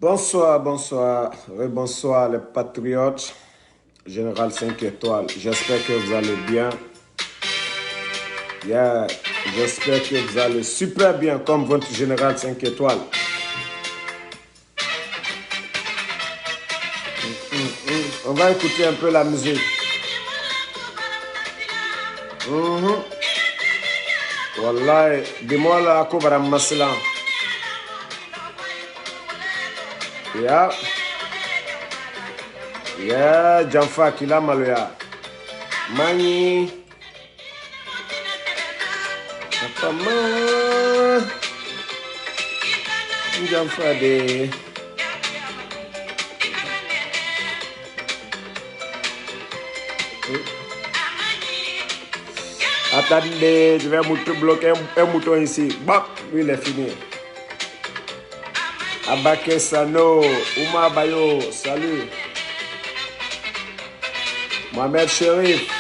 Bonsoir, bonsoir, bonsoir les patriotes. Général 5 étoiles, j'espère que vous allez bien. Yeah. J'espère que vous allez super bien comme votre général 5 étoiles. On va écouter un peu la musique. Wallahi, dis-moi là, Kobara Maslan. Yeah. Yeah, Janfa Kila Maloya. Mani. Papa Janfa de. Attendez, je vais bloquer un mouton ici. Bop, lui il est fini. Abake Sano, Ouma Bayo, salut. Mohamed Sherif.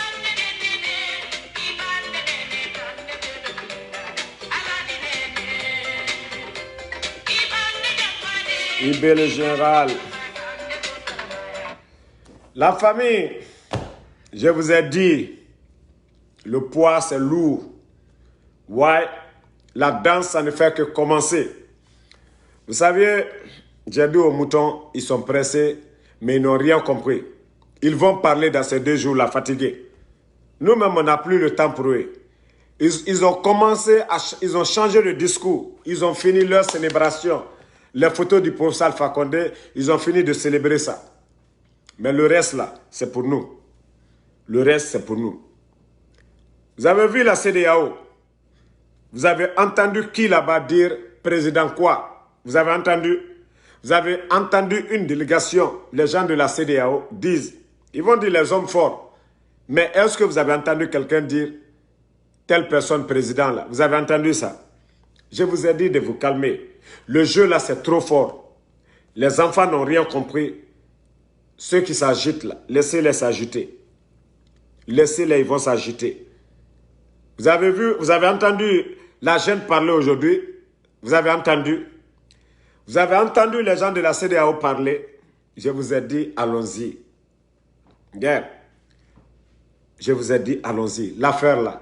Ibé le général. La famille, je vous ai dit, le poids c'est lourd. Ouais, la danse ça ne fait que commencer. Vous savez, j'ai dit aux moutons, ils sont pressés, mais ils n'ont rien compris. Ils vont parler dans ces 2 jours là, fatigués. Nous-mêmes, on n'a plus le temps pour eux. Ils ont commencé, ils ont changé le discours. Ils ont fini leur célébration. Les photos du professeur Alpha Condé, ils ont fini de célébrer ça. Mais le reste là, c'est pour nous. Le reste, c'est pour nous. Vous avez vu la CEDEAO? Vous avez entendu qui là-bas dire président quoi? Vous avez entendu? Vous avez entendu une délégation, les gens de la CEDEAO disent, ils vont dire les hommes forts. Mais est-ce que vous avez entendu quelqu'un dire telle personne président là? Vous avez entendu ça? Je vous ai dit de vous calmer. Le jeu là c'est trop fort. Les enfants n'ont rien compris. Ceux qui s'agitent là, laissez-les s'agiter. Laissez-les, ils vont s'agiter. Vous avez vu, vous avez entendu la jeune parler aujourd'hui? Vous avez entendu? Vous avez entendu les gens de la CEDEAO parler? Je vous ai dit, allons-y. Yeah. Je vous ai dit, allons-y. L'affaire là,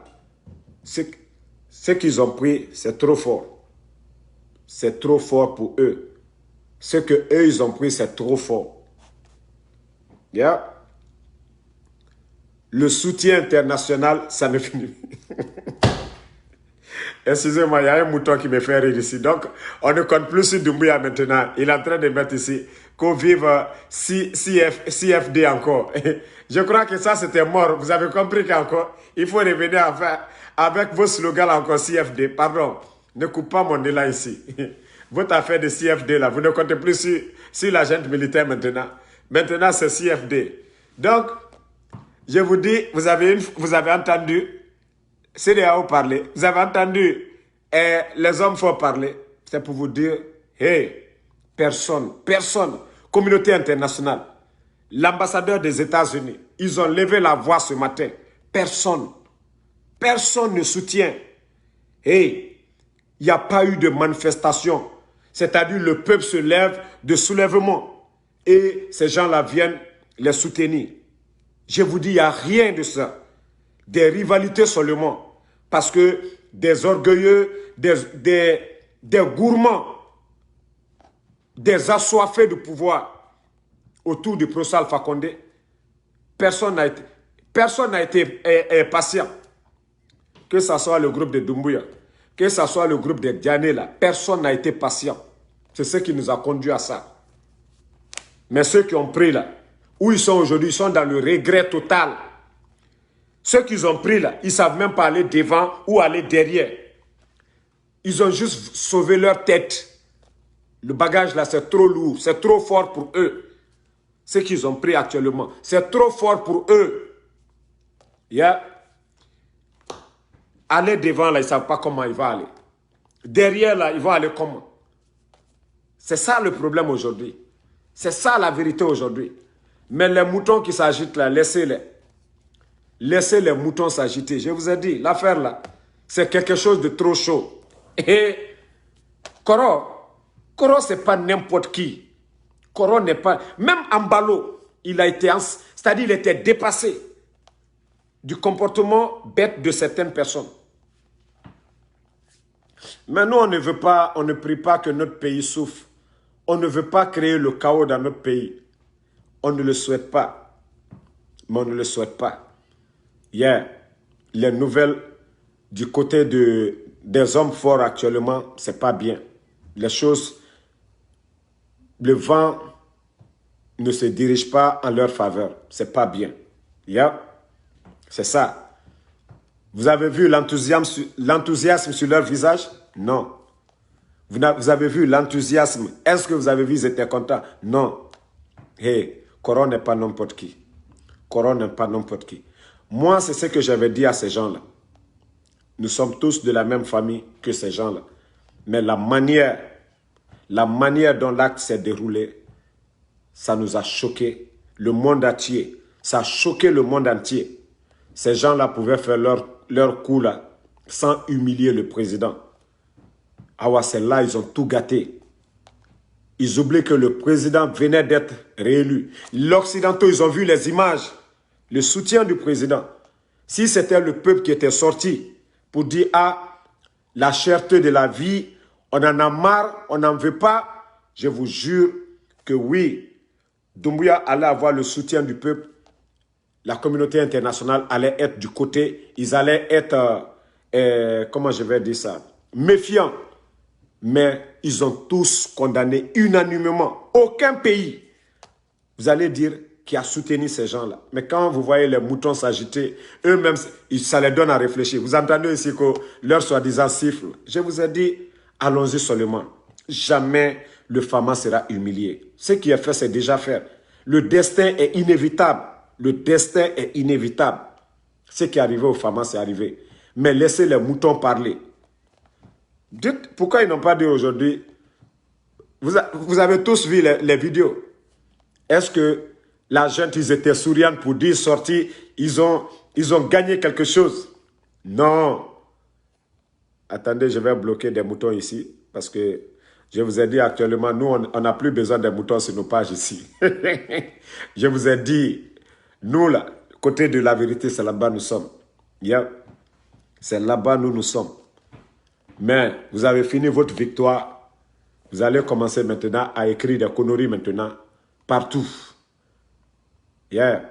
ce qu'ils ont pris, c'est trop fort. C'est trop fort pour eux. Ce que eux ils ont pris, c'est trop fort. Yeah. Le soutien international, ça ne finit. Excusez-moi, il y a un mouton qui me fait rire ici. Donc, on ne compte plus sur Doumbouya maintenant. Il est en train de mettre ici qu'on vive CFD encore. Je crois que ça, c'était mort. Vous avez compris qu'encore, il faut revenir avec vos slogans encore CFD. Pardon, ne coupe pas mon nez là ici. Votre affaire de CFD là, vous ne comptez plus sur l'agent militaire maintenant. Maintenant, c'est CFD. Donc, je vous dis, vous avez entendu CEDEAO parler, vous avez entendu les hommes forts parler. C'est pour vous dire, hey, personne, communauté internationale, l'ambassadeur des États-Unis, ils ont levé la voix ce matin. Personne ne soutient. Hey, il n'y a pas eu de manifestation. C'est-à-dire le peuple se lève de soulèvement et ces gens-là viennent les soutenir. Je vous dis, il n'y a rien de ça. Des rivalités seulement. Parce que des orgueilleux, des gourmands, des assoiffés de pouvoir autour du professeur Alpha Condé, personne n'a été patient. Que ce soit le groupe de Doumbouya, que ce soit le groupe de Diané, là, personne n'a été patient. C'est ce qui nous a conduit à ça. Mais ceux qui ont pris là, où ils sont aujourd'hui, ils sont dans le regret total. Ceux qu'ils ont pris là, ils ne savent même pas aller devant ou aller derrière. Ils ont juste sauvé leur tête. Le bagage là, c'est trop lourd, c'est trop fort pour eux. Ce qu'ils ont pris actuellement, c'est trop fort pour eux. Yeah. Aller devant là, ils ne savent pas comment ils vont aller. Derrière là, ils vont aller comment? C'est ça le problème aujourd'hui. C'est ça la vérité aujourd'hui. Mais les moutons qui s'agitent là, laissez-les. Laissez les moutons s'agiter. Je vous ai dit, l'affaire là, c'est quelque chose de trop chaud. Et Koro, c'est pas n'importe qui. Coron n'est pas... Même Ambalo, il a été... C'est-à-dire, il était dépassé du comportement bête de certaines personnes. Mais nous, on ne veut pas, on ne prie pas que notre pays souffre. On ne veut pas créer le chaos dans notre pays. On ne le souhaite pas. Mais on ne le souhaite pas. Hier, les nouvelles du côté des hommes forts actuellement, c'est pas bien. Les choses, le vent ne se dirige pas en leur faveur. C'est pas bien. Yeah. C'est ça. Vous avez vu l'enthousiasme sur leur visage? Non. Vous avez vu l'enthousiasme. Est-ce que vous avez vu, ils étaient contents? Non. Hey, Coron n'est pas n'importe qui. Coron n'est pas n'importe qui. Moi, c'est ce que j'avais dit à ces gens-là. Nous sommes tous de la même famille que ces gens-là. Mais la manière dont l'acte s'est déroulé, ça nous a choqué le monde entier. Ça a choqué le monde entier. Ces gens-là pouvaient faire leur coup là, sans humilier le président. Ah ouais, celle-là, ils ont tout gâté. Ils oublient que le président venait d'être réélu. L'Occidentaux, ils ont vu les images, le soutien du président. Si c'était le peuple qui était sorti pour dire « Ah, la cherté de la vie, on en a marre, on n'en veut pas », je vous jure que oui, Doumbouya allait avoir le soutien du peuple. La communauté internationale allait être du côté, ils allaient être, comment je vais dire ça, méfiants. Mais ils ont tous condamné unanimement. Aucun pays, vous allez dire, qui a soutenu ces gens-là. Mais quand vous voyez les moutons s'agiter, eux-mêmes, ça les donne à réfléchir. Vous entendez ici que leur soi-disant siffle. Je vous ai dit, allons-y seulement. Jamais le Fama sera humilié. Ce qui est fait, c'est déjà fait. Le destin est inévitable. Le destin est inévitable. Ce qui est arrivé au Fama, c'est arrivé. Mais laissez les moutons parler. Dites pourquoi ils n'ont pas dit aujourd'hui. Vous avez tous vu les vidéos. Est-ce que la gente, ils étaient souriants pour dire sorti, ils ont gagné quelque chose? Non. Attendez, je vais bloquer des moutons ici. Parce que je vous ai dit actuellement, nous, on n'a plus besoin des moutons sur nos pages ici. Je vous ai dit, nous, là, côté de la vérité, c'est là-bas nous sommes. Yeah. C'est là-bas nous sommes. Mais vous avez fini votre victoire. Vous allez commencer maintenant à écrire des conneries maintenant. Partout. Yeah.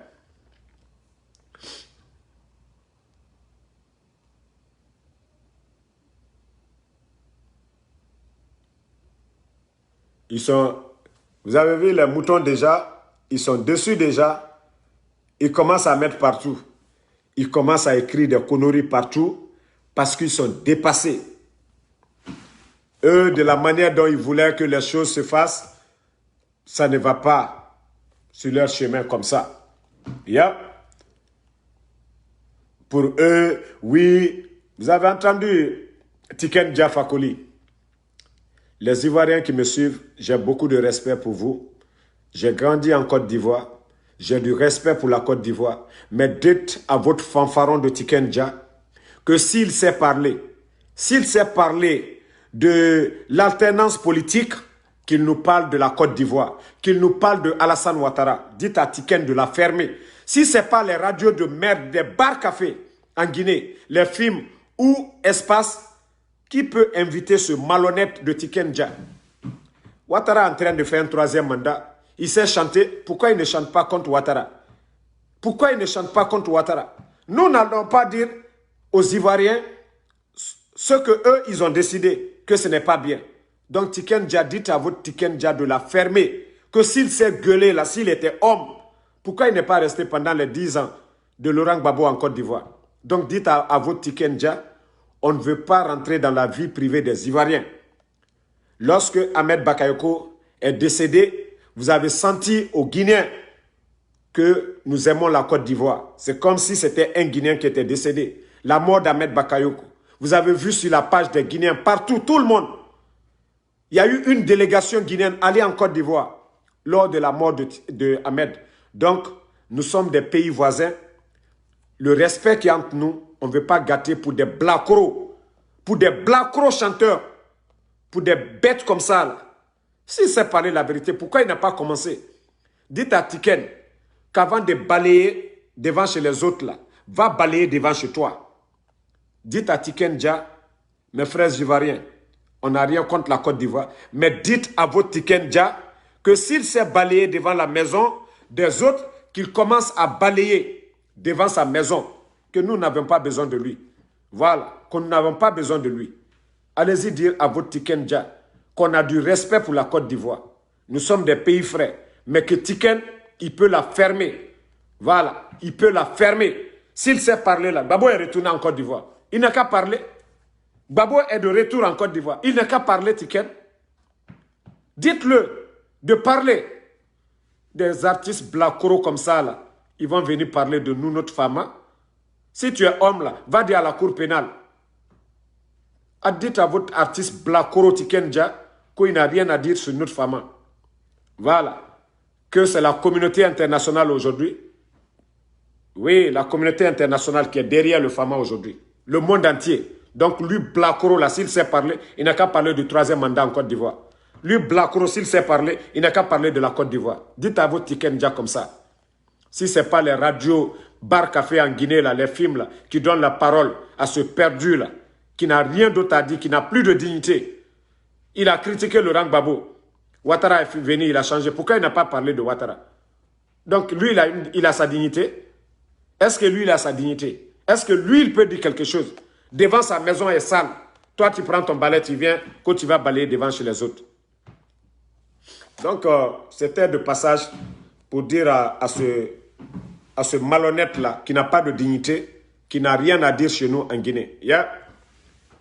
Vous avez vu les moutons déjà, ils sont dessus déjà. Ils commencent à mettre partout. Ils commencent à écrire des conneries partout parce qu'ils sont dépassés. Eux, de la manière dont ils voulaient que les choses se fassent, ça ne va pas sur leur chemin comme ça. Yeah. Pour eux, oui, vous avez entendu Tiken Jah Fakoly. Les Ivoiriens qui me suivent, j'ai beaucoup de respect pour vous. J'ai grandi en Côte d'Ivoire. J'ai du respect pour la Côte d'Ivoire. Mais dites à votre fanfaron de Tiken Jah que s'il sait parler de l'alternance politique, qu'il nous parle de la Côte d'Ivoire, qu'il nous parle de Alassane Ouattara. Dites à Tiken de la fermer. Si ce n'est pas les radios de merde, des bars cafés en Guinée, les films ou espace, qui peut inviter ce malhonnête de Tiken Jah? Ouattara est en train de faire un 3e mandat. Il sait chanter. Pourquoi il ne chante pas contre Ouattara? Pourquoi il ne chante pas contre Ouattara? Nous n'allons pas dire aux Ivoiriens ce que eux ils ont décidé que ce n'est pas bien. Donc Tiken Jah, dites à votre Tiken Jah de la fermer. Que s'il s'est gueulé là, s'il était homme, pourquoi il n'est pas resté pendant les 10 ans de Laurent Gbagbo en Côte d'Ivoire? Donc dites à votre Tiken Jah, on ne veut pas rentrer dans la vie privée des Ivoiriens. Lorsque Ahmed Bakayoko est décédé, vous avez senti aux Guinéens que nous aimons la Côte d'Ivoire. C'est comme si c'était un Guinéen qui était décédé. La mort d'Ahmed Bakayoko. Vous avez vu sur la page des Guinéens, partout, tout le monde. Il y a eu une délégation guinéenne allée en Côte d'Ivoire lors de la mort de Ahmed. Donc, nous sommes des pays voisins. Le respect qui est entre nous, on ne veut pas gâter pour des blacros chanteurs, pour des bêtes comme ça. Là. S'il sait parler la vérité, pourquoi il n'a pas commencé? Dites à Tiken qu'avant de balayer devant chez les autres, là, va balayer devant chez toi. Dites à Tiken Jah, mes frères ivoiriens, on n'a rien contre la Côte d'Ivoire, mais dites à votre Tiken Jah que s'il sait balayer devant la maison des autres, qu'il commence à balayer devant sa maison, que nous n'avons pas besoin de lui. Voilà, qu'on n'avons pas besoin de lui. Allez-y dire à votre Tiken Jah qu'on a du respect pour la Côte d'Ivoire. Nous sommes des pays frères, mais que Tiken, il peut la fermer. Voilà, il peut la fermer. S'il sait parler là, Gbagbo est retourné en Côte d'Ivoire. Il n'a qu'à parler. Gbagbo est de retour en Côte d'Ivoire. Il n'a qu'à parler, Tiken. Dites-le de parler. Des artistes blacoro comme ça, là, ils vont venir parler de nous, notre femme. Si tu es homme, là, va dire à la cour pénale. Dites à votre artiste blacoro Tiken Jah qu'il n'a rien à dire sur notre femme. Voilà. Que c'est la communauté internationale aujourd'hui. Oui, la communauté internationale qui est derrière le Fama aujourd'hui. Le monde entier. Donc lui, Blacoro, là, s'il sait parler, il n'a qu'à parler du 3e mandat en Côte d'Ivoire. Lui, Blacoro, s'il sait parler, il n'a qu'à parler de la Côte d'Ivoire. Dites à votre Tiken Jah comme ça. Si ce n'est pas les radios, bar café en Guinée, là, les films là, qui donnent la parole à ce perdu là, qui n'a rien d'autre à dire, qui n'a plus de dignité. Il a critiqué Laurent Gbagbo. Ouattara est venu, il a changé. Pourquoi il n'a pas parlé de Ouattara? Donc lui, il a sa dignité. Est-ce que lui, il a sa dignité? Est-ce que lui, il peut dire quelque chose? Devant sa maison est sale. Toi, tu prends ton balai, tu viens, quand tu vas balayer devant chez les autres. Donc, c'était de passage pour dire à ce malhonnête-là, qui n'a pas de dignité, qui n'a rien à dire chez nous en Guinée. Yeah?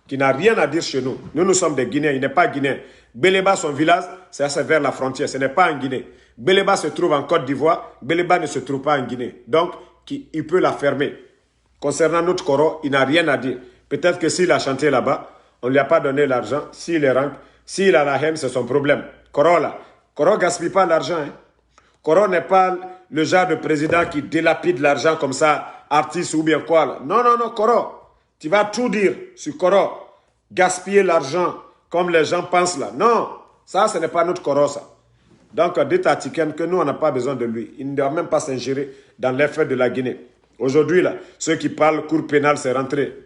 Qui n'a rien à dire chez nous. Nous sommes des Guinéens, il n'est pas Guinéen. Béléba, son village, c'est vers la frontière, ce n'est pas en Guinée. Béléba se trouve en Côte d'Ivoire, Béléba ne se trouve pas en Guinée. Donc, il peut la fermer. Concernant notre Koro, il n'a rien à dire. Peut-être que s'il a chanté là-bas, on ne lui a pas donné l'argent. S'il est rank, s'il a la haine, c'est son problème. Koro, là, Koro ne gaspille pas l'argent. Hein. Koro n'est pas le genre de président qui délapide l'argent comme ça, artiste ou bien quoi. Là. Non, non, non, Koro. Tu vas tout dire sur Koro. Gaspiller l'argent comme les gens pensent là. Non, ça, ce n'est pas notre Koro, ça. Donc, dites à Tiken que nous, on n'a pas besoin de lui. Il ne doit même pas s'ingérer dans l'affaire de la Guinée. Aujourd'hui, là, ceux qui parlent cour pénale, c'est rentré.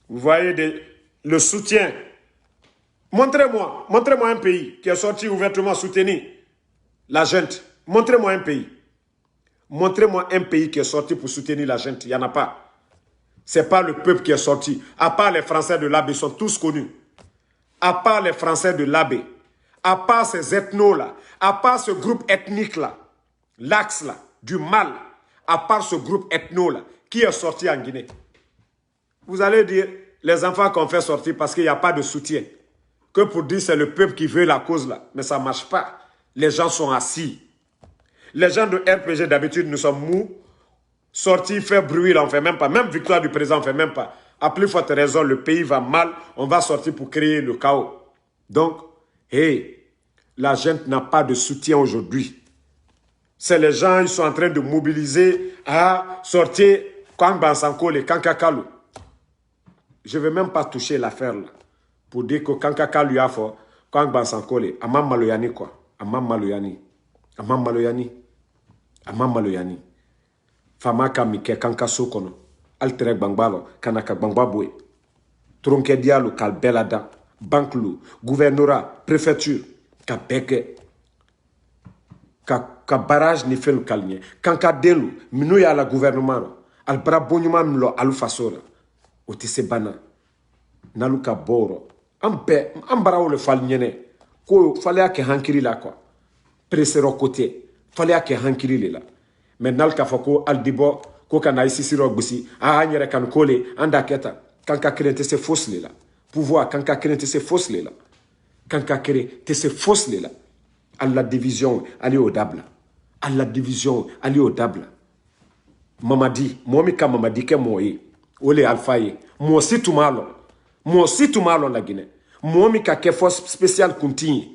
Vous voyez le soutien. Montrez-moi un pays qui est sorti ouvertement soutenir la gente. Montrez-moi un pays. Montrez-moi un pays qui est sorti pour soutenir la gente. Il n'y en a pas. Ce n'est pas le peuple qui est sorti. À part les Français de l'Abbé, ils sont tous connus. À part les Français de l'Abbé, à part ces ethnos-là, à part ce groupe ethnique-là, l'axe-là, du mal, à part ce groupe ethno-là, qui est sorti en Guinée. Vous allez dire, les enfants qu'on fait sortir parce qu'il n'y a pas de soutien. Que pour dire c'est le peuple qui veut la cause là. Mais ça ne marche pas. Les gens sont assis. Les gens de RPG d'habitude, nous sommes mous. Sortis, faire bruit, là, on ne fait même pas. Même victoire du président, on ne fait même pas. À plus forte raison, le pays va mal. On va sortir pour créer le chaos. Donc, hey, la gente n'a pas de soutien aujourd'hui. C'est les gens, ils sont en train de mobiliser à sortir Kwang Bansanko, les Kankakalu. Je ne vais même pas toucher l'affaire là. Pour dire que Kankakalu a fait Kwang Bansanko, les Amam Maloyani quoi. Amam Maloyani. Amam Maloyani. Amam Maloyani. Famaka Mike Kankaso kono. Altere Bangbalo, Kanaka Bangbabwe. Tronke Diallo, Kalbelada. Banklu, gouvernorat, préfecture, Kabeke. Ka barrage ni fait le calme. Kanka delu, minou ya la gouvernement. Al bra bonyuma mlo alu fasora. Otise bana. Naluka boro. Ampe, ambara le fal nyene. Ko fallait que hankiri la quoi. Presero côté. Fallait que hankiri la. Mais nalka fako al dibo ko kana isi siro gbusi. A nyere kan kole anda keta. Kanka krente se fausse la. Pouvoir kanka krente se fausse la. Kanka krente se fausse la. À la division, aller au dable. À la division, aller au dable. Mamadi, moi mi ka mamadi ke moye. Ole alfaye. Moi aussi tout malo. Moi aussi tout malo la Guinée. Moi mi ka ke force spéciale continue.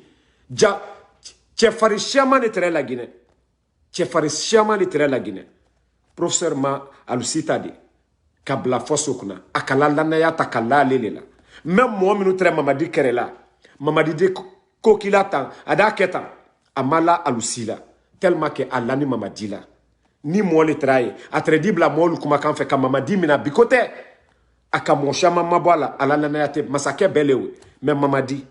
Ja, tchefari chiama ne tere la Guinée. Tchefari chiama ne tere la Guinée. Professeur ma alusitade. Kabla force okuna. Akala lana ya takala lele la. Même moi mi nous tere mamadi kere la. Mamadi de ko kila tan ada ketan amala alusila tellement que Allah ni mamadi la ni mo le traye atredibla mo lu kuma kan fe ka mamadi mina bikote aka mo shama mabwala ala na yate masake belewe mais mamadi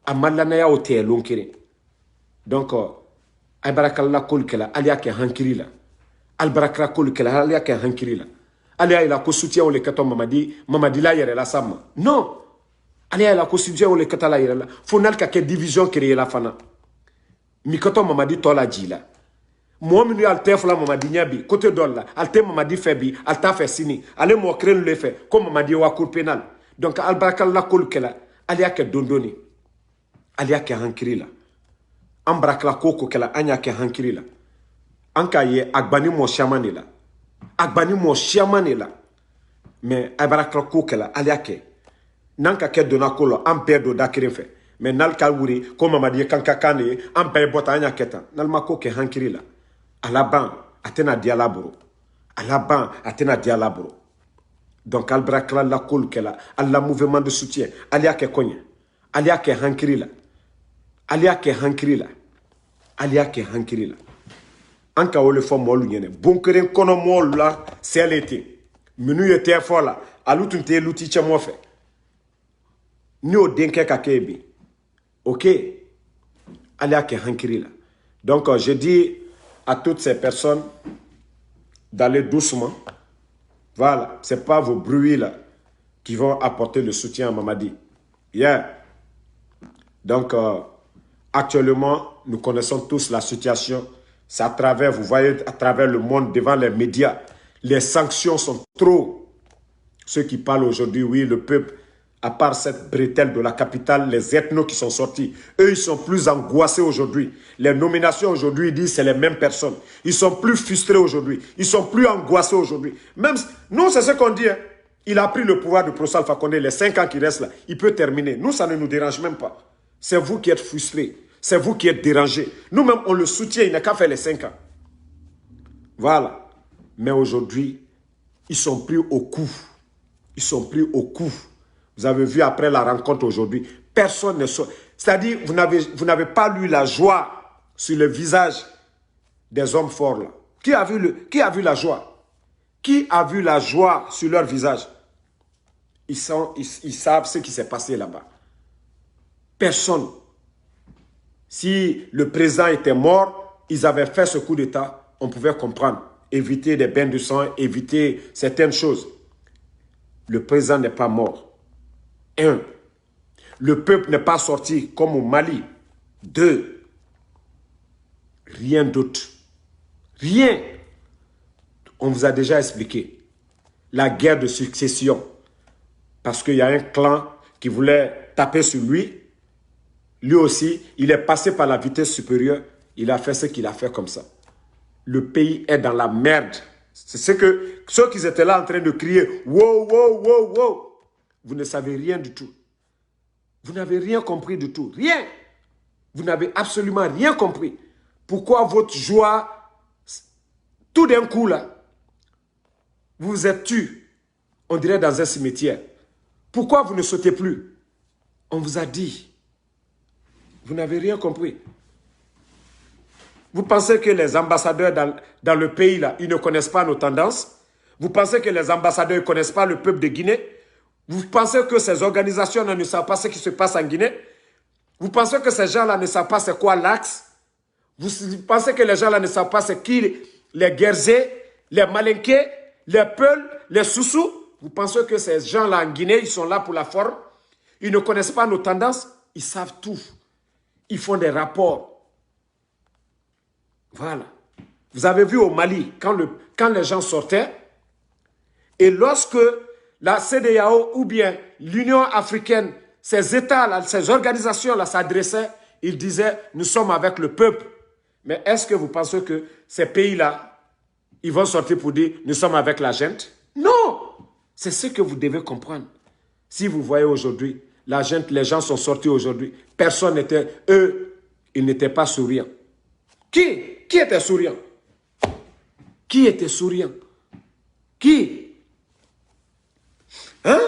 amala na ya ote lonkire donc ay barakalla kol kala aliya ke hankiri la al barakra kol kala aliya ke hankiri la aliya ila ko soutien le kato mamadi la yere la sama non aliya ila ko soutien le katala yere la fonal ka ke division créer la fana mikoto mamadi tola jila mo minu alte fula mamadi nyabi côté dolla alte mamadi febi alta fe sini ale mo kren le fe ko mamadi wa cour pénal donc al barakalla kol kala aliya ke dondoni aliya ke hankiri la ambrakla koko kala anya ke hankiri la anka ye agbani mo shamani la agbani mo shamani la mais abrakla koko kala aliake nanka ke dona kolo ampedo dakire fe mais nal kalwuri ko mamadi kanka kane ampe bota anya keta nal mako ke hankiri la alaban atena dialabro alaban atena dialabro donc albrakla la kolo kala alla mouvement de soutien aliake konya aliake hankiri la aliake hankiri la aliake hankiri la anka wole fo molu nyene bonkeren kono molu la selete minu yete fola alutunte luti chemo fe ni o denke kakebi OK aliake hankiri la donc je dis à toutes ces personnes d'aller doucement. Voilà, c'est pas vos bruits là qui vont apporter le soutien à Mamadi. Yeah. Donc actuellement, nous connaissons tous la situation. C'est à travers, vous voyez, à travers le monde, devant les médias. Les sanctions sont trop. Ceux qui parlent aujourd'hui, oui, le peuple, à part cette bretelle de la capitale, les ethnos qui sont sortis, eux, ils sont plus angoissés aujourd'hui. Les nominations aujourd'hui, ils disent c'est les mêmes personnes. Ils sont plus frustrés aujourd'hui. Ils sont plus angoissés aujourd'hui. Même, nous, c'est ce qu'on dit. Hein. Il a pris le pouvoir de Prossal Alpha Condé, les 5 ans qui restent là. Il peut terminer. Nous, ça ne nous dérange même pas. C'est vous qui êtes frustrés. C'est vous qui êtes dérangés. Nous-mêmes, on le soutient. Il n'a qu'à faire les 5 ans. Voilà. Mais aujourd'hui, ils sont pris au coup. Ils sont pris au coup. Vous avez vu après la rencontre aujourd'hui, personne ne sort. C'est-à-dire, vous n'avez pas lu la joie sur le visage des hommes forts là. Qui a vu la joie? Qui a vu la joie sur leur visage? Ils savent ce qui s'est passé là-bas. Personne. Si le président était mort, ils avaient fait ce coup d'État, on pouvait comprendre. Éviter des bains de sang, éviter certaines choses. Le président n'est pas mort. 1. Le peuple n'est pas sorti comme au Mali. 2. Rien d'autre. Rien. On vous a déjà expliqué. La guerre de succession. Parce qu'il y a un clan qui voulait taper sur lui. Lui aussi, il est passé par la vitesse supérieure. Il a fait ce qu'il a fait comme ça. Le pays est dans la merde. C'est ce que ceux qui étaient là en train de crier « Wow, wow, wow, wow ». Vous ne savez rien du tout. Vous n'avez rien compris du tout. Rien. Vous n'avez absolument rien compris. Pourquoi votre joie, tout d'un coup là, vous vous êtes tué, on dirait dans un cimetière. Pourquoi vous ne sautez plus? On vous a dit. Vous n'avez rien compris. Vous pensez que les ambassadeurs dans le pays là, ils ne connaissent pas nos tendances? Vous pensez que les ambassadeurs ne connaissent pas le peuple de Guinée? Vous pensez que ces organisations ne savent pas ce qui se passe en Guinée? Vous pensez que ces gens-là ne savent pas c'est quoi l'Axe? Vous pensez que les gens-là ne savent pas c'est qui les Guerzés, les Malinqués, les Peuls, les Soussous? Vous pensez que ces gens-là en Guinée, ils sont là pour la forme? Ils ne connaissent pas nos tendances? Ils savent tout. Ils font des rapports. Voilà. Vous avez vu au Mali, quand les gens sortaient, et lorsque la CEDEAO ou bien l'Union africaine, ces États-là, ces organisations-là s'adressaient, ils disaient, nous sommes avec le peuple. Mais est-ce que vous pensez que ces pays-là, ils vont sortir pour dire, nous sommes avec la gente? Non! C'est ce que vous devez comprendre. Si vous voyez aujourd'hui, la gente, les gens sont sortis aujourd'hui, personne n'était, eux, ils n'étaient pas souriants. Qui était souriant? Qui était souriant? Qui? Hein?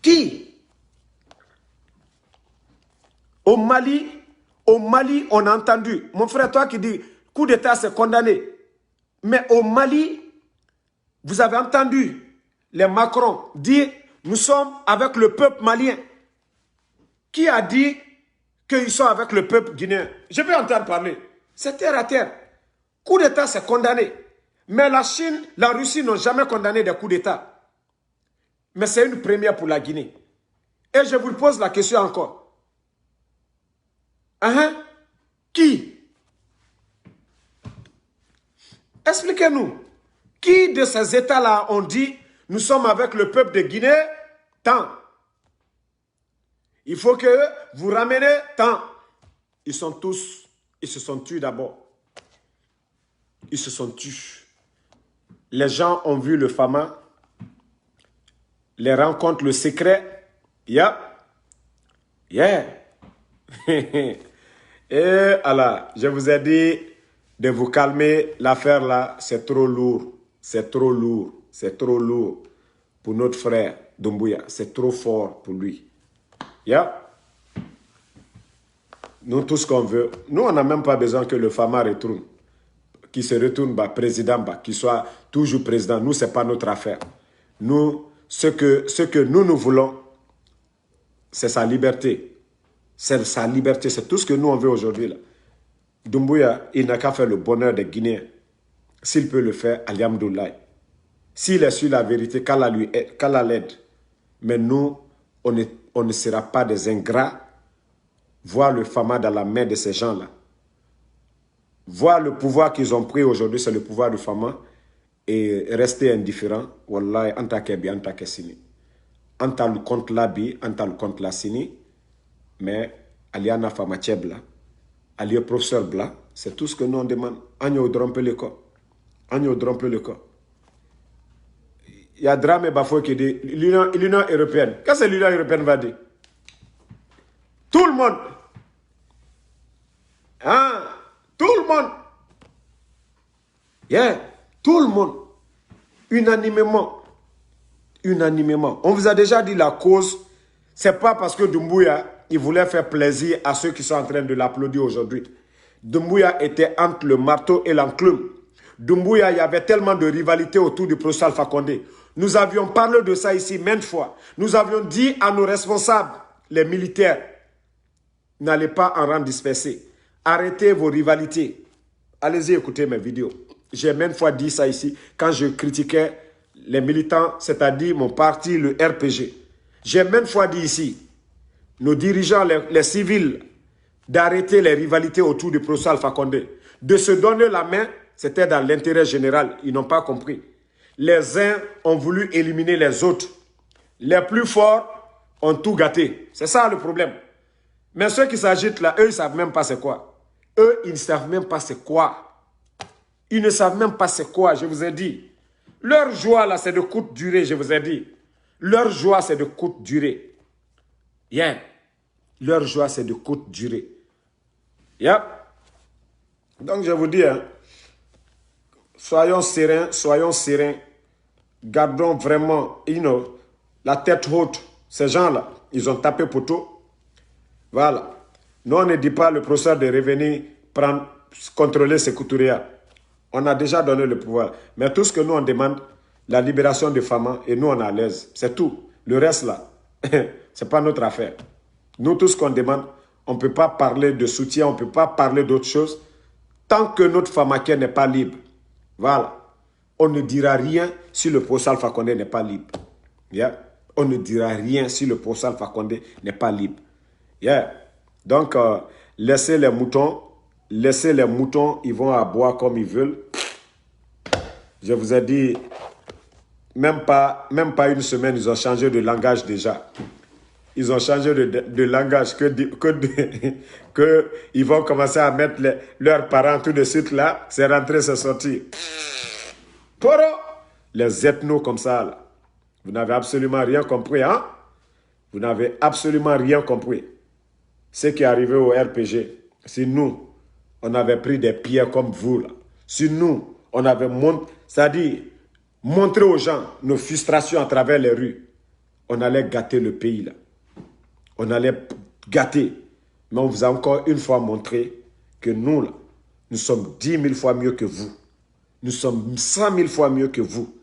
Qui? Au Mali, on a entendu. Mon frère, toi qui dis coup d'État, c'est condamné. Mais au Mali, vous avez entendu les Macron dire nous sommes avec le peuple malien. Qui a dit qu'ils sont avec le peuple guinéen? Je vais entendre parler. C'est terre à terre. Coup d'État, c'est condamné. Mais la Chine, la Russie n'ont jamais condamné des coups d'État. Mais c'est une première pour la Guinée. Et je vous pose la question encore. Qui? Expliquez-nous. Qui de ces États-là ont dit nous sommes avec le peuple de Guinée? Tant. Il faut que vous ramenez tant. Ils se sont tués d'abord. Ils se sont tués. Les gens ont vu le Fama, les rencontres, le secret. Yeah. Et alors, je vous ai dit de vous calmer. L'affaire là, c'est trop lourd. C'est trop lourd. C'est trop lourd pour notre frère Doumbouya. C'est trop fort pour lui. Nous, tout ce qu'on veut, nous, on n'a même pas besoin que le Fama retourne. Qu'il se retourne, président, qu'il soit toujours président. Nous, ce n'est pas notre affaire. Nous, ce que nous voulons, c'est sa liberté. C'est sa liberté. C'est tout ce que nous, on veut aujourd'hui. Doumbouya, il n'a qu'à faire le bonheur des Guinéens. S'il peut le faire, alhamdoulilah. S'il est sur la vérité, qu'Allah l'aide. Mais nous, on ne sera pas des ingrats. Voir le Fama dans la main de ces gens-là. Voir le pouvoir qu'ils ont pris aujourd'hui, c'est le pouvoir du Fama. Et rester indifférent. Wallah, anta kebi, anta kesini. Anta le compte la bi, anta le compte la sini. Mais, aliana Fama Tchebla, alié professeur Bla, c'est tout ce que nous on demande. Agno drompe le corps. Agno drompe le corps. Il y a Dramé Bafo qui dit l'Union européenne. Qu'est-ce que l'Union européenne va dire? Tout le monde. Tout le monde. Tout le monde. Unanimement. On vous a déjà dit la cause. C'est pas parce que Doumbouya, il voulait faire plaisir à ceux qui sont en train de l'applaudir aujourd'hui. Doumbouya était entre le marteau et l'enclume. Doumbouya, il y avait tellement de rivalité autour du professeur Alpha Condé. Nous avions parlé de ça ici maintes fois. Nous avions dit à nos responsables, les militaires, n'allez pas en rang dispersé. Arrêtez vos rivalités. Allez-y écouter mes vidéos. J'ai maintes fois dit ça ici quand je critiquais les militants, c'est-à-dire mon parti, le RPG. J'ai maintes fois dit ici, nos dirigeants, les civils, d'arrêter les rivalités autour du professeur Alpha Condé. De se donner la main, c'était dans l'intérêt général. Ils n'ont pas compris. Les uns ont voulu éliminer les autres. Les plus forts ont tout gâté. C'est ça le problème. Mais ceux qui s'agitent là, eux, ils ne savent même pas c'est quoi. Eux, ils ne savent même pas c'est quoi. Ils ne savent même pas c'est quoi, je vous ai dit. Leur joie là, c'est de courte durée, je vous ai dit. Leur joie, c'est de courte durée. Leur joie, c'est de courte durée. Donc, je vous dis, soyons sereins. Gardons vraiment, la tête haute. Ces gens-là, ils ont tapé poteau. Voilà. Nous, on ne dit pas le professeur de revenir contrôler ses couturiers. On a déjà donné le pouvoir. Mais tout ce que nous, on demande, la libération des femmes, et nous, on est à l'aise. C'est tout. Le reste, là, ce n'est pas notre affaire. Nous, tout ce qu'on demande, on ne peut pas parler de soutien, on ne peut pas parler d'autre chose tant que notre pharmacien n'est pas libre. Voilà. On ne dira rien si le professeur Alpha Condé n'est pas libre. On ne dira rien si le professeur Alpha Condé n'est pas libre. Donc, laissez les moutons, ils vont aboyer comme ils veulent. Je vous ai dit, même pas une semaine, ils ont changé de langage déjà. Ils ont changé de langage que ils vont commencer à mettre leurs parents tout de suite là. C'est rentré, c'est sorti. Poro, les ethnos comme ça là. Vous n'avez absolument rien compris, hein? Vous n'avez absolument rien compris. Ce qui est arrivé au RPG, si nous, on avait pris des pierres comme vous là, si nous, on avait c'est-à-dire montrer aux gens nos frustrations à travers les rues, on allait gâter le pays là. On allait gâter. Mais on vous a encore une fois montré que nous, là, nous sommes 10 000 fois mieux que vous. Nous sommes 100 000 fois mieux que vous.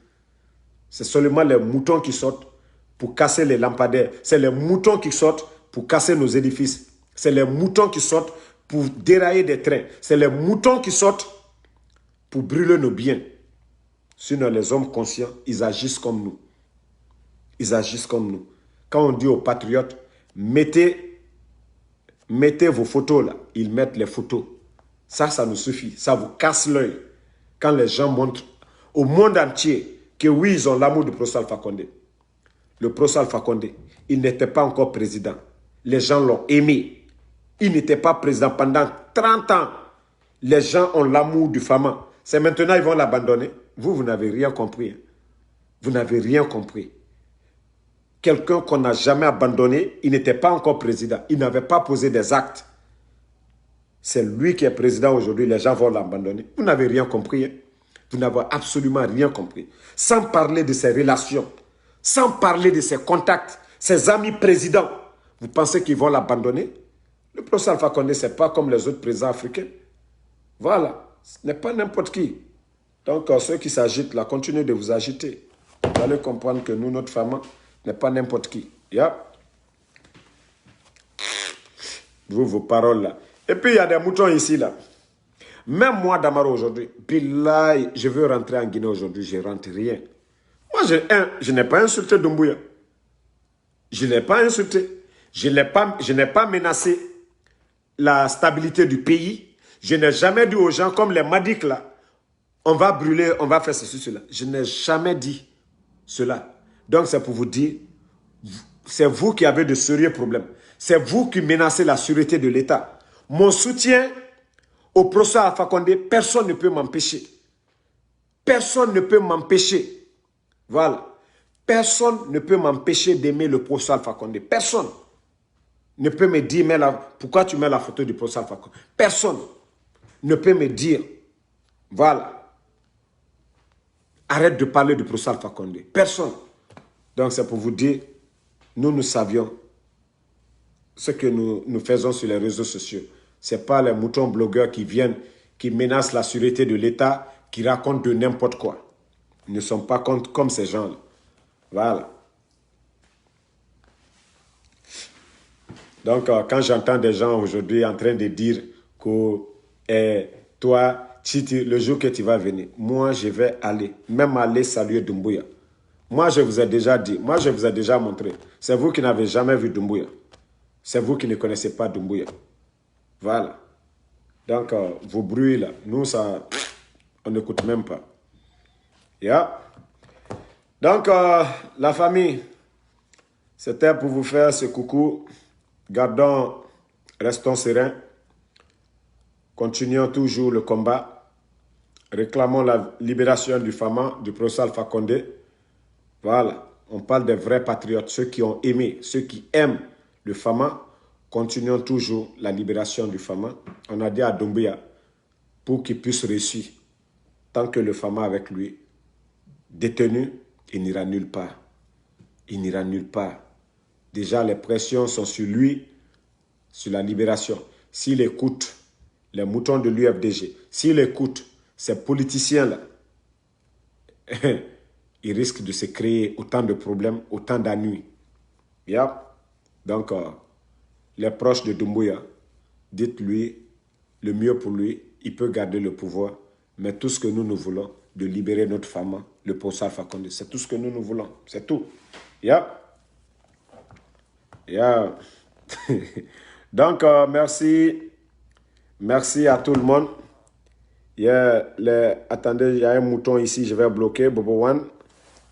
C'est seulement les moutons qui sortent pour casser les lampadaires. C'est les moutons qui sortent pour casser nos édifices. C'est les moutons qui sortent pour dérailler des trains. C'est les moutons qui sortent pour brûler nos biens. Sinon, les hommes conscients, ils agissent comme nous. Ils agissent comme nous. Quand on dit aux patriotes, mettez vos photos là, ils mettent les photos. Ça nous suffit. Ça vous casse l'œil. Quand les gens montrent au monde entier que oui, ils ont l'amour du professeur Alpha Condé. Le professeur Alpha Condé, il n'était pas encore président. Les gens l'ont aimé. Il n'était pas président pendant 30 ans. Les gens ont l'amour du Fama. C'est maintenant ils vont l'abandonner. Vous n'avez rien compris. Vous n'avez rien compris. Quelqu'un qu'on n'a jamais abandonné, il n'était pas encore président. Il n'avait pas posé des actes. C'est lui qui est président aujourd'hui. Les gens vont l'abandonner. Vous n'avez rien compris. Hein? Vous n'avez absolument rien compris. Sans parler de ses relations, sans parler de ses contacts, ses amis présidents. Vous pensez qu'ils vont l'abandonner? Le professeur Alpha Condé, ce n'est pas comme les autres présidents africains. Voilà. Ce n'est pas n'importe qui. Donc, ceux qui s'agitent là, continuez de vous agiter. Vous allez comprendre que nous, notre femme, n'est pas n'importe qui. Yeah. Vos paroles là. Et puis, il y a des moutons ici là. Même moi, Damaro, aujourd'hui, billahi, je veux rentrer en Guinée aujourd'hui, je ne rentre rien. Moi, je n'ai pas insulté Doumbouya. Je ne l'ai pas insulté. Je n'ai pas menacé la stabilité du pays. Je n'ai jamais dit aux gens, comme les Madik là, on va brûler, on va faire ceci, cela. Je n'ai jamais dit cela. Donc, c'est pour vous dire, c'est vous qui avez de sérieux problèmes. C'est vous qui menacez la sûreté de l'État. Mon soutien au professeur Alpha Condé, personne ne peut m'empêcher. Personne ne peut m'empêcher. Voilà. Personne ne peut m'empêcher d'aimer le professeur Alpha Condé. Personne ne peut me dire, pourquoi tu mets la photo du professeur Alpha Condé? Personne ne peut me dire, voilà, arrête de parler du professeur Alpha Condé. Personne. Donc c'est pour vous dire, nous savions ce que nous faisons sur les réseaux sociaux. Ce n'est pas les moutons blogueurs qui viennent, qui menacent la sûreté de l'État, qui racontent de n'importe quoi. Ils ne sont pas comme ces gens-là. Voilà. Donc, quand j'entends des gens aujourd'hui en train de dire que toi, le jour que tu vas venir, moi, je vais aller, même aller saluer Doumbouya. Moi, je vous ai déjà dit, moi, je vous ai déjà montré. C'est vous qui n'avez jamais vu Doumbouya. C'est vous qui ne connaissez pas Doumbouya. Voilà. Donc, vos bruits là, nous, ça, on n'écoute même pas. Yeah. Donc, la famille, c'était pour vous faire ce coucou. Restons sereins. Continuons toujours le combat. Réclamons la libération du Fama, du professeur Alpha Condé. Voilà. On parle des vrais patriotes, ceux qui ont aimé, ceux qui aiment le Fama. Continuons toujours la libération du Fama. On a dit à Doumbouya, pour qu'il puisse réussir, tant que le Fama avec lui, détenu, il n'ira nulle part. Il n'ira nulle part. Déjà, les pressions sont sur lui, sur la libération. S'il écoute les moutons de l'UFDG, s'il écoute ces politiciens-là, il risque de se créer autant de problèmes, autant d'ennuis. Yeah. Donc, les proches de Doumbouya, dites-lui, le mieux pour lui, il peut garder le pouvoir, mais tout ce que nous voulons, de libérer notre femme, le professeur Alpha Condé, c'est tout ce que nous voulons, c'est tout. Yeah. Yeah. Donc, merci. Merci à tout le monde. Attendez, il y a un mouton ici, je vais bloquer, Bobo One.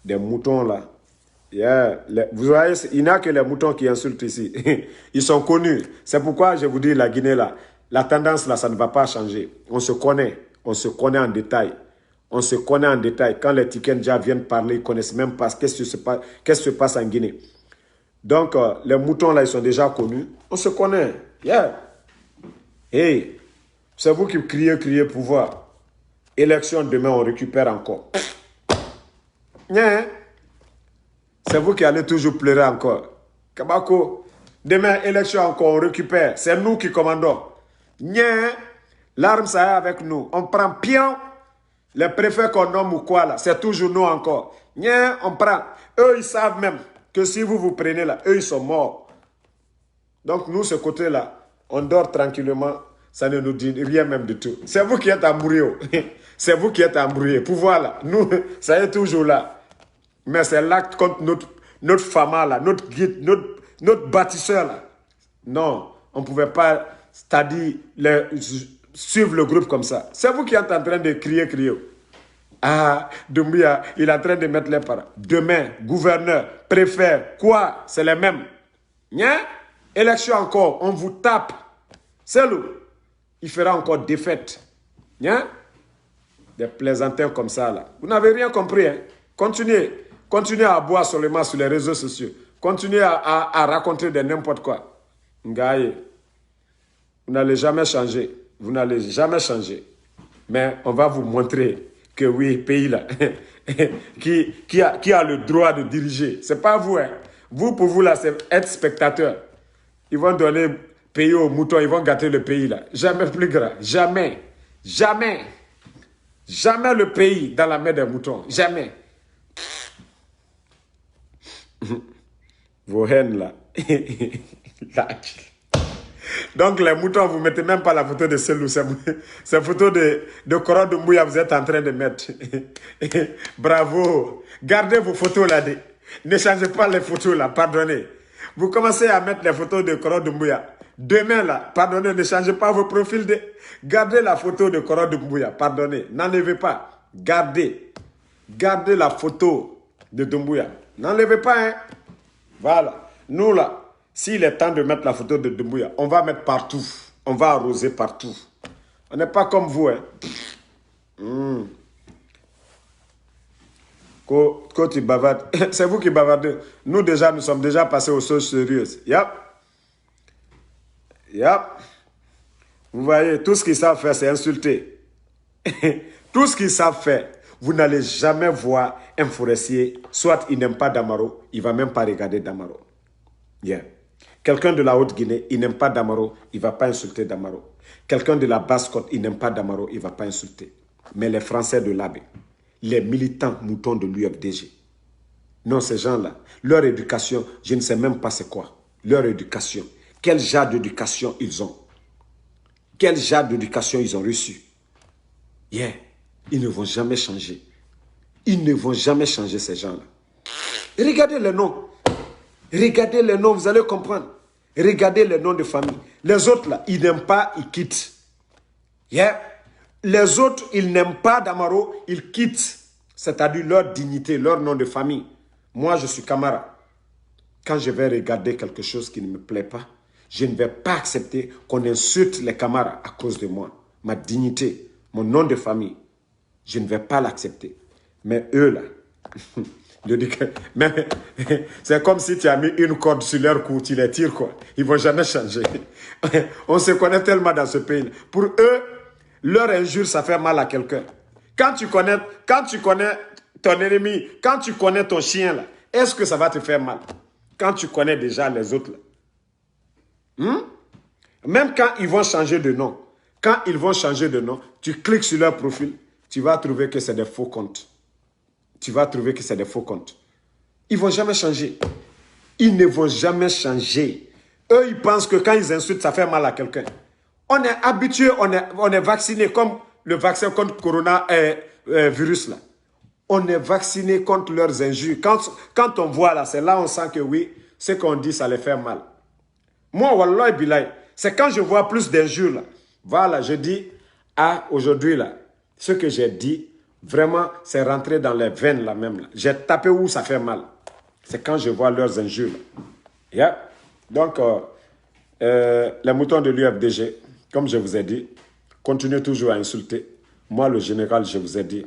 Des moutons là. Vous voyez, il n'y a que les moutons qui insultent ici. Ils sont connus. C'est pourquoi je vous dis, la Guinée là, la tendance là, ça ne va pas changer. On se connaît en détail. On se connaît en détail. Quand les Tikenja viennent parler, ils ne connaissent même pas qu'est-ce qui se passe en Guinée. Donc, les moutons là, ils sont déjà connus. On se connaît. Yeah. Hey, c'est vous qui criez pouvoir. Élection demain, on récupère encore. Yeah. C'est vous qui allez toujours pleurer encore. Kabako, Demain, élection encore, on récupère. C'est nous qui commandons. Nien, l'arme, ça est avec nous. On prend pion, les préfets qu'on nomme ou quoi là, c'est toujours nous encore. Nien, on prend. Eux, ils savent même que si vous vous prenez là, eux, ils sont morts. Donc, nous, ce côté-là, on dort tranquillement. Ça ne nous dit rien même du tout. C'est vous qui êtes embrouillés. C'est vous qui êtes embrouillés. Pouvoir là, nous, ça est toujours là. Mais c'est l'acte contre notre femme là, notre guide, notre bâtisseur là. Non, on ne pouvait pas, c'est-à-dire, suivre le groupe comme ça. C'est vous qui êtes en train de crier. Ah, Doumbouya, il est en train de mettre les paroles. Demain, gouverneur, préfet, quoi? C'est les mêmes. Nia? Élection encore, on vous tape. C'est lui. Il fera encore défaite. Nia? Des plaisantins comme ça là. Vous n'avez rien compris, hein? Continuez à boire seulement sur les réseaux sociaux. Continuez à raconter de n'importe quoi. Ngaye, vous n'allez jamais changer. Vous n'allez jamais changer. Mais on va vous montrer que oui, pays là, qui a le droit de diriger. Ce n'est pas vous, hein. Vous, pour vous là, c'est être spectateur. Ils vont donner pays aux moutons, ils vont gâter le pays là. Jamais plus grand. Jamais. Jamais. Jamais le pays dans la main des moutons. Jamais. Vos haines là. Donc les moutons, vous ne mettez même pas la photo de Selou. C'est photo de Koro Doumbouya, vous êtes en train de mettre. Bravo. Gardez vos photos là. Ne changez pas les photos là, pardonnez. Vous commencez à mettre les photos de Koro Doumbouya. Demain là, pardonnez, ne changez pas vos profils. Gardez la photo de Koro Doumbouya, pardonnez. N'enlevez pas. Gardez la photo de Doumbouya. N'enlevez pas, hein. Voilà. Nous là, s'il est temps de mettre la photo de Doumbouya, on va mettre partout. On va arroser partout. On n'est pas comme vous, hein. Quand tu bavardes, c'est vous qui bavardez. Nous déjà, nous sommes déjà passés aux choses sérieuses. Vous voyez, tout ce qu'ils savent faire, c'est insulter. Tout ce qu'ils savent faire, vous n'allez jamais voir un forestier, soit il n'aime pas Damaro, il ne va même pas regarder Damaro. Quelqu'un de la Haute-Guinée, il n'aime pas Damaro, il ne va pas insulter Damaro. Quelqu'un de la Basse-Côte, il n'aime pas Damaro, il ne va pas insulter. Mais les Français de l'AB, les militants moutons de l'UFDG, non, ces gens-là, leur éducation, je ne sais même pas c'est quoi. Leur éducation, quel genre d'éducation ils ont. Quel genre d'éducation ils ont reçu. Ils ne vont jamais changer. Ils ne vont jamais changer ces gens-là. Regardez les noms. Regardez les noms, vous allez comprendre. Regardez les noms de famille. Les autres là, ils n'aiment pas, ils quittent. Les autres, ils n'aiment pas Damaro, ils quittent. C'est-à-dire leur dignité, leur nom de famille. Moi, je suis Camara. Quand je vais regarder quelque chose qui ne me plaît pas, je ne vais pas accepter qu'on insulte les Camara à cause de moi. Ma dignité, mon nom de famille, je ne vais pas l'accepter. Mais eux là, c'est comme si tu as mis une corde sur leur cou, tu les tires quoi. Ils ne vont jamais changer. On se connaît tellement dans ce pays. Pour eux, leur injure, ça fait mal à quelqu'un. Quand tu connais ton ennemi, quand tu connais ton chien là, est-ce que ça va te faire mal? Quand tu connais déjà les autres là. Même quand ils vont changer de nom, tu cliques sur leur profil, tu vas trouver que c'est des faux comptes. Ils ne vont jamais changer. Ils ne vont jamais changer. Eux, ils pensent que quand ils insultent, ça fait mal à quelqu'un. On est habitué, on est vacciné comme le vaccin contre coronavirus là. On est vacciné contre leurs injures. Quand on voit là, c'est là on sent que oui, ce qu'on dit, ça les fait mal. Moi, wallah bilay, c'est quand je vois plus d'injures là. Voilà, je dis, aujourd'hui là, ce que j'ai dit, vraiment, c'est rentré dans les veines là même. J'ai tapé où ça fait mal. C'est quand je vois leurs injures là. Donc, les moutons de l'UFDG, comme je vous ai dit, continuez toujours à insulter. Moi, le général, je vous ai dit,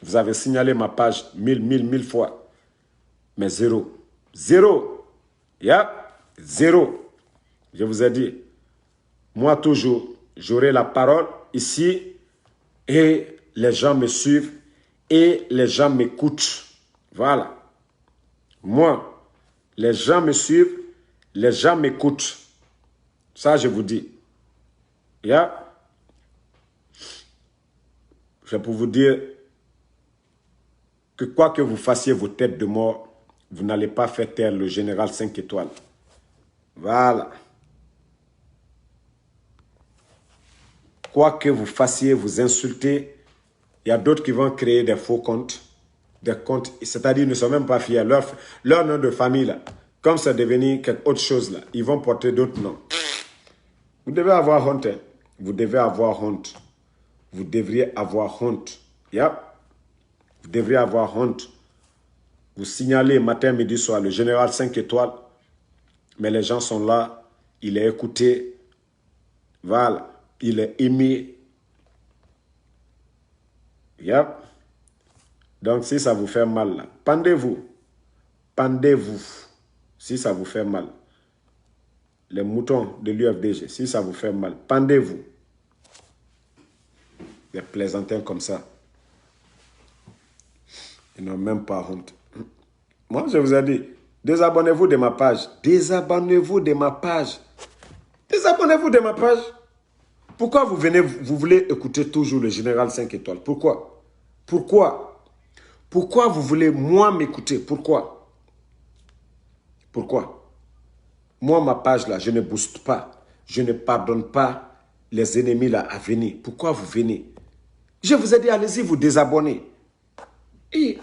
vous avez signalé ma page 1000 fois. Mais zéro. Zéro. Zéro. Je vous ai dit, moi toujours, j'aurai la parole ici et les gens me suivent et les gens m'écoutent. Voilà. Moi, les gens me suivent Les gens m'écoutent. Ça, je vous dis. Yeah. C'est pour vous dire que quoi que vous fassiez vos têtes de mort, vous n'allez pas faire taire le général 5 étoiles. Voilà. Quoi que vous fassiez, vous insultez. Il y a d'autres qui vont créer des faux comptes. Des comptes, c'est-à-dire ils ne sont même pas fiers. Leur nom de famille, là, comme c'est devenu quelque autre chose, là, ils vont porter d'autres noms. Vous devez avoir honte. Hein. Vous devez avoir honte. Vous devriez avoir honte. Yeah. Vous devriez avoir honte. Vous signalez matin, midi, soir le général 5 étoiles. Mais les gens sont là. Il est écouté. Voilà. Il est aimé. Yep. Donc, si ça vous fait mal, là, pendez-vous. Pendez-vous. Si ça vous fait mal. Les moutons de l'UFDG, si ça vous fait mal, pendez-vous. Des plaisantins comme ça. Ils n'ont même pas honte. Moi, je vous ai dit, désabonnez-vous de ma page. Désabonnez-vous de ma page. Désabonnez-vous de ma page. Pourquoi vous venez, vous voulez écouter toujours le général 5 étoiles? Pourquoi? Pourquoi? Pourquoi vous voulez moi m'écouter? Pourquoi? Pourquoi? Moi, ma page là, je ne booste pas. Je ne pardonne pas les ennemis là à venir. Pourquoi vous venez? Je vous ai dit, allez-y vous désabonner. Et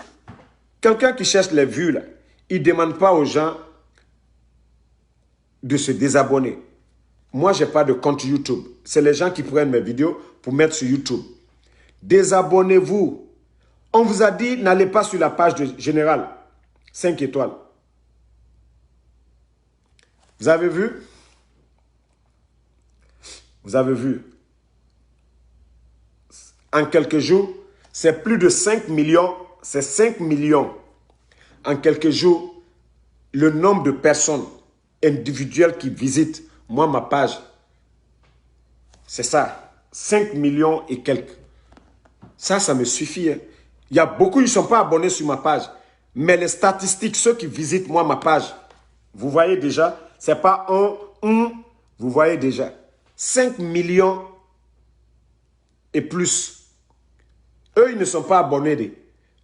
quelqu'un qui cherche les vues là, il ne demande pas aux gens de se désabonner. Moi, je n'ai pas de compte YouTube. C'est les gens qui prennent mes vidéos pour mettre sur YouTube. Désabonnez-vous. On vous a dit, n'allez pas sur la page de Général 5 étoiles. Vous avez vu? Vous avez vu? En quelques jours, c'est plus de 5 millions. C'est 5 millions. En quelques jours, le nombre de personnes individuelles qui visitent moi, ma page, c'est ça. 5 millions et quelques. Ça me suffit. Hein. Il y a beaucoup, ils ne sont pas abonnés sur ma page. Mais les statistiques, ceux qui visitent moi, ma page, vous voyez déjà, ce n'est pas vous voyez déjà. 5 millions et plus. Eux, ils ne sont pas abonnés,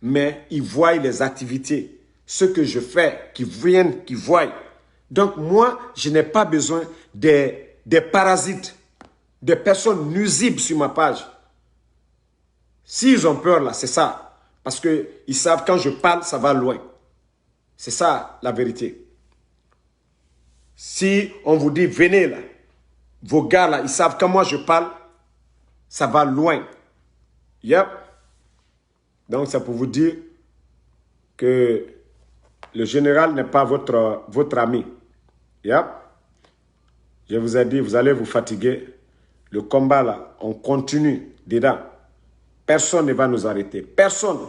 mais ils voient les activités, ce que je fais, qui viennent, qui voient. Donc moi, je n'ai pas besoin des parasites, des personnes nuisibles sur ma page. S'ils ont peur là, c'est ça. Parce qu'ils savent quand je parle, ça va loin. C'est ça la vérité. Si on vous dit venez là, vos gars là, ils savent quand moi je parle, ça va loin. Yep. Donc c'est pour vous dire que le général n'est pas votre ami. Yep. Je vous ai dit, vous allez vous fatiguer. Le combat là, on continue dedans. Personne ne va nous arrêter. Personne.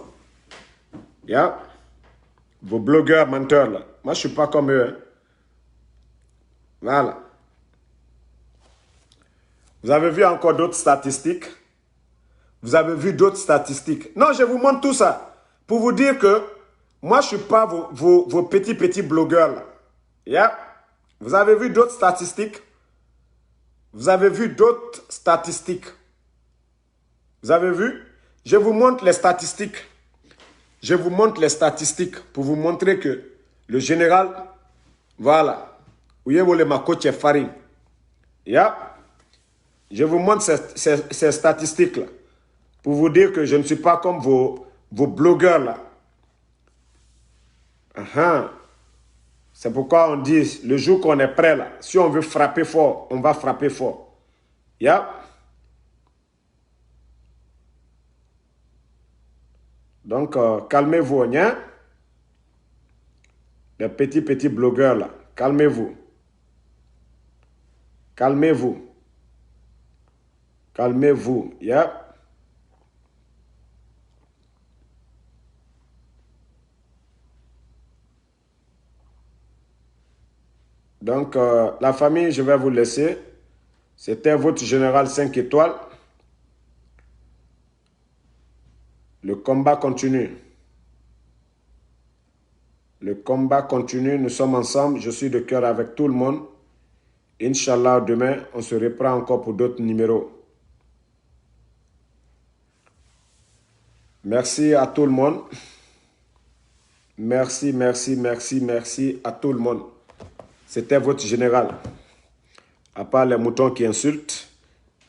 Yeah. Vos blogueurs menteurs là. Moi, je ne suis pas comme eux. Hein. Voilà. Vous avez vu encore d'autres statistiques? Vous avez vu d'autres statistiques? Non, je vous montre tout ça. Pour vous dire que moi, je ne suis pas vos petits blogueurs là. Yeah. Vous avez vu d'autres statistiques? Vous avez vu d'autres statistiques? Vous avez vu? Je vous montre les statistiques. Je vous montre les statistiques pour vous montrer que le général, voilà, yeah. Je vous montre ces statistiques-là pour vous dire que je ne suis pas comme vos blogueurs là. C'est pourquoi on dit, le jour qu'on est prêt là, si on veut frapper fort, on va frapper fort. Yeah. Donc, calmez-vous, hein? Les petits blogueurs là, calmez-vous. Calmez-vous. Calmez-vous, yeah? Donc, la famille, je vais vous laisser. C'était votre général 5 étoiles. Le combat continue. Le combat continue, nous sommes ensemble. Je suis de cœur avec tout le monde. Inch'Allah, demain, on se reprend encore pour d'autres numéros. Merci à tout le monde. Merci, merci, merci, merci à tout le monde. C'était votre général. À part les moutons qui insultent,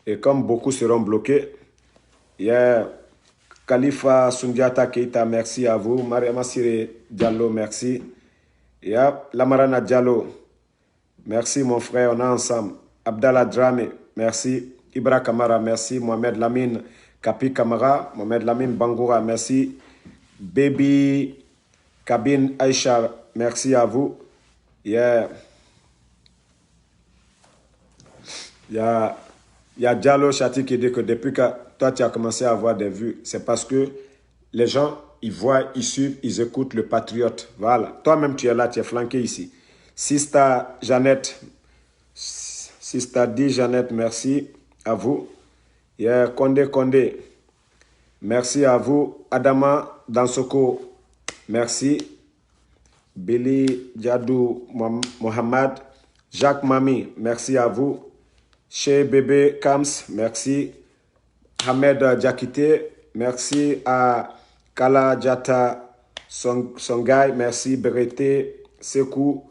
et comme beaucoup seront bloqués, il y a Khalifa Sundiata Keita, merci à vous. Mariama Sire Diallo, merci. Il y a Lamarana Diallo, merci mon frère, on est ensemble. Abdallah Drame, merci. Ibra Kamara, merci. Mohamed Lamine Kapi Kamara, Mohamed Lamine Bangoura, merci. Baby Kabine Aïcha, merci à vous. Il y a Diallo Chati qui dit que depuis que toi tu as commencé à avoir des vues, c'est parce que les gens, ils voient, ils suivent, ils écoutent le patriote. Voilà. Toi-même, tu es là, tu es flanqué ici. Sista Jeannette, Sista Di Jeannette, merci à vous. Il y a Condé, merci à vous. Adama Dansoko, merci. Billy Diadou Mohamed, Jacques Mami, merci à vous. Chez Bébé Kams, merci. Ahmed Diakité, merci à Kala Diata Songhai, merci. Berete Sekou,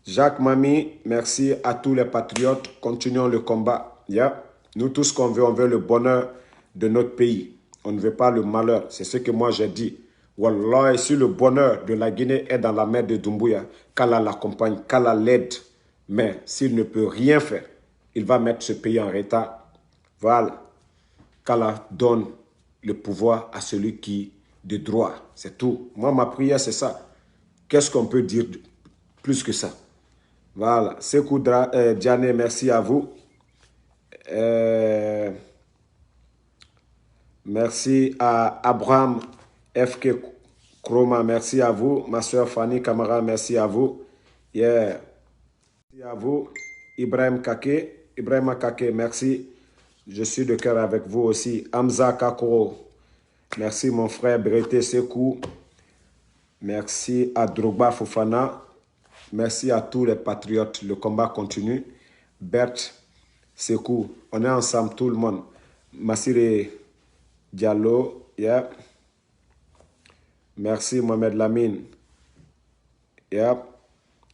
Jacques Mami, merci à tous les patriotes. Continuons le combat. Yeah. Nous tous qu'on veut, on veut le bonheur de notre pays. On ne veut pas le malheur. C'est ce que moi j'ai dit. Wallah, si le bonheur de la Guinée est dans la main de Doumbouya, qu'Allah l'accompagne, qu'Allah l'aide. Mais s'il ne peut rien faire, il va mettre ce pays en retard. Voilà. Qu'Allah donne le pouvoir à celui qui de droit. C'est tout. Moi, ma prière, c'est ça. Qu'est-ce qu'on peut dire plus que ça? Voilà. Sekou Diané, merci à vous. Merci à Abraham FK Kroma, merci à vous. Ma soeur Fanny Kamara, merci à vous. Yeah. Merci à vous. Ibrahim Kake, merci. Je suis de cœur avec vous aussi. Hamza Kakoro, merci mon frère. Brete Sekou, merci à Drogba Fofana, merci à tous les patriotes. Le combat continue. Bert Sekou, on est ensemble, tout le monde. Massire Diallo, yeah. Merci Mohamed Lamine, yeah.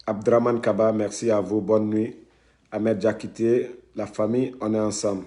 Abdraman Kaba, merci à vous, bonne nuit. Ahmed Diakité, la famille, on est ensemble.